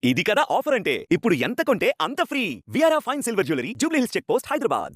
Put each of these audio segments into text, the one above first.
ఇది కదా ఆఫర్ అంటే ఇప్పుడు ఎంత కొంటే అంత ఫ్రీ. విఆర్ఆ fine silver jewellery, Jubilee Hills check post, Hyderabad.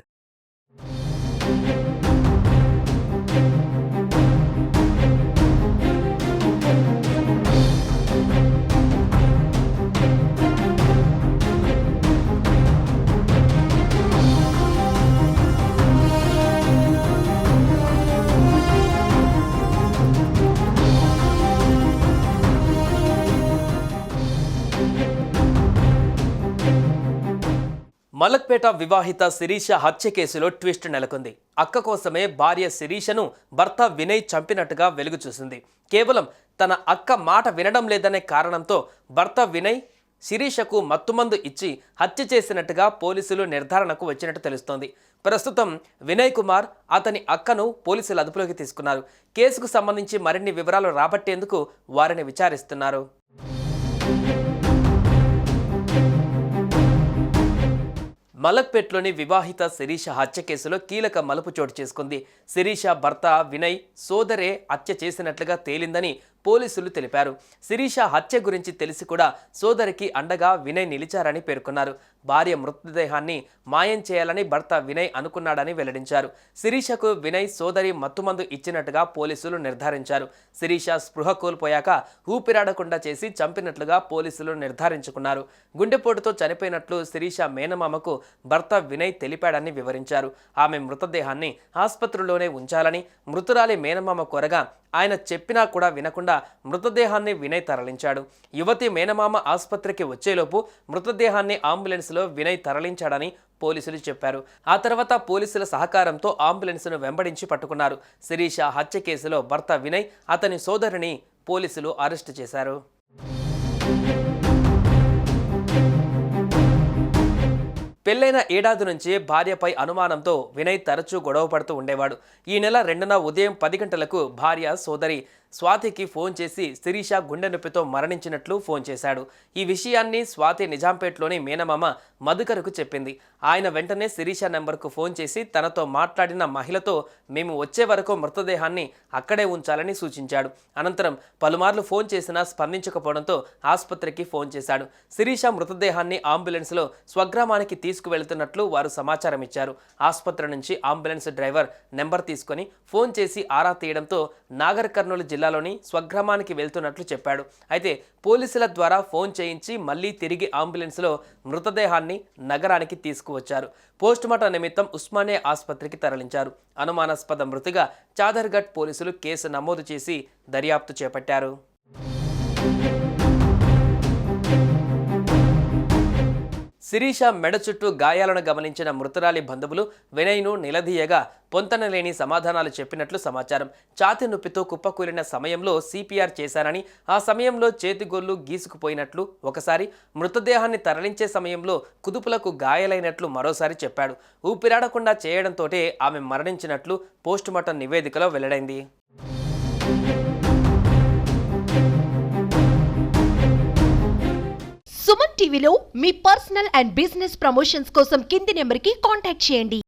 Malakpet వివాహిత శిరీష హత్య కేసులో ట్విస్ట్ నెలకొంది. అక్క కోసమే భార్య శిరీషను భర్త వినయ్ చంపినట్టుగా వెలుగు చూసింది. కేవలం తన అక్క మాట వినడం లేదనే కారణంతో భర్త వినయ్ శిరీషకు మత్తుమందు ఇచ్చి హత్య చేసినట్టుగా పోలీసులు నిర్ధారణకు వచ్చినట్టు తెలుస్తోంది. ప్రస్తుతం వినయ్ కుమార్ అతని అక్కను పోలీసులు అదుపులోకి తీసుకున్నారు. కేసుకు సంబంధించి మరిన్ని వివరాలు రాబట్టేందుకు వారిని విచారిస్తున్నారు. మలక్పేట్లోని వివాహిత శిరీష హత్య కేసులో కీలక మలుపు చోటు చేసుకుంది. శిరీష భర్త వినయ్ సోదరే హత్య చేసినట్లుగా తేలిందని పోలీసులు తెలిపారు. శిరీష హత్య గురించి తెలిసి కూడా సోదరికి అండగా వినయ్ నిలిచారని పేర్కొన్నారు. భార్య మృతదేహాన్ని మాయం చేయాలని భర్త వినయ్ అనుకున్నాడని వెల్లడించారు. శిరీషకు వినయ్ సోదరి మత్తుమందు ఇచ్చినట్టుగా పోలీసులు నిర్ధారించారు. శిరీష స్పృహ కోల్పోయాక ఊపిరాడకుండా చేసి చంపినట్లుగా పోలీసులు నిర్ధారించుకున్నారు. గుండెపోటుతో చనిపోయినట్లు శిరీష మేనమామకు భర్త వినయ్ తెలిపాడని వివరించారు. ఆమె మృతదేహాన్ని ఆసుపత్రిలోనే ఉంచాలని మృతురాలి మేనమామ కోరగా ఆయన చెప్పినా కూడా వినకుండా మృతదేహాన్ని వినయ్ తరలించాడు. యువతి మేనమామ ఆసుపత్రికి వచ్చేలోపు మృతదేహాన్ని అంబులెన్స్లో వినయ్ తరలించాడని పోలీసులు చెప్పారు. ఆ తర్వాత పోలీసుల సహకారంతో అంబులెన్స్ను వెంబడించి పట్టుకున్నారు. శిరీష హత్య కేసులో భర్త వినయ్ అతని సోదరిని పోలీసులు అరెస్టు చేశారు. పెళ్లైన ఏడాది నుంచి భార్యపై అనుమానంతో వినయ్ తరచూ గొడవ పడుతూ ఉండేవాడు. ఈ నెల 2న ఉదయం 10 గంటలకు భార్య సోదరి స్వాతికి ఫోన్ చేసి శిరీష గుండె నొప్పితో మరణించినట్లు ఫోన్ చేశాడు. ఈ విషయాన్ని స్వాతి నిజాంపేట్లోని మేనమామ మధుకర్కు చెప్పింది. ఆయన వెంటనే శిరీష నెంబర్కు ఫోన్ చేసి తనతో మాట్లాడిన మహిళతో మేము వచ్చే వరకు మృతదేహాన్ని అక్కడే ఉంచాలని సూచించాడు. అనంతరం పలుమార్లు ఫోన్ చేసినా స్పందించకపోవడంతో ఆసుపత్రికి ఫోన్ చేశాడు. శిరీష మృతదేహాన్ని అంబులెన్స్లో స్వగ్రామానికి తీసుకువెళ్తున్నట్లు వారు సమాచారం ఇచ్చారు. ఆసుపత్రి నుంచి అంబులెన్స్ డ్రైవర్ నెంబర్ తీసుకొని ఫోన్ చేసి ఆరా తీయడంతో నాగర్ కర్నూలు జిల్లాలోని స్వగ్రామానికి వెళ్తున్నట్లు చెప్పాడు. అయితే పోలీసుల ద్వారా ఫోన్ చేయించి మళ్లీ తిరిగి అంబులెన్స్లో మృతదేహాన్ని నగరానికి తీసుకువచ్చారు. పోస్టుమార్టం నిమిత్తం ఉస్మానియా ఆసుపత్రికి తరలించారు. అనుమానాస్పద మృతిగా చాదర్ఘట్ పోలీసులు కేసు నమోదు చేసి దర్యాప్తు చేపట్టారు. శిరీష మెడ చుట్టూ గాయాలను గమనించిన మృతురాలి బంధువులు వినయ్ను నిలదీయగా పొంతనలేని సమాధానాలు చెప్పినట్లు సమాచారం. ఛాతీ నొప్పితో కుప్పకూలిన సమయంలో సిపిఆర్ చేశానని, ఆ సమయంలో చేతిగోళ్లు గీసుకుపోయినట్లు ఒకసారి, మృతదేహాన్ని తరలించే సమయంలో కుదుపులకు గాయాలైనట్లు మరోసారి చెప్పాడు. ఊపిరాడకుండా చేయడంతోటే ఆమె మరణించినట్లు పోస్టుమార్టం నివేదికలో వెల్లడైంది. సుమన్ టీవీలో మీ పర్సనల్ అండ్ బిజినెస్ ప్రమోషన్స్ కోసం కింది నెంబర్కి కాంటాక్ట్ చేయండి.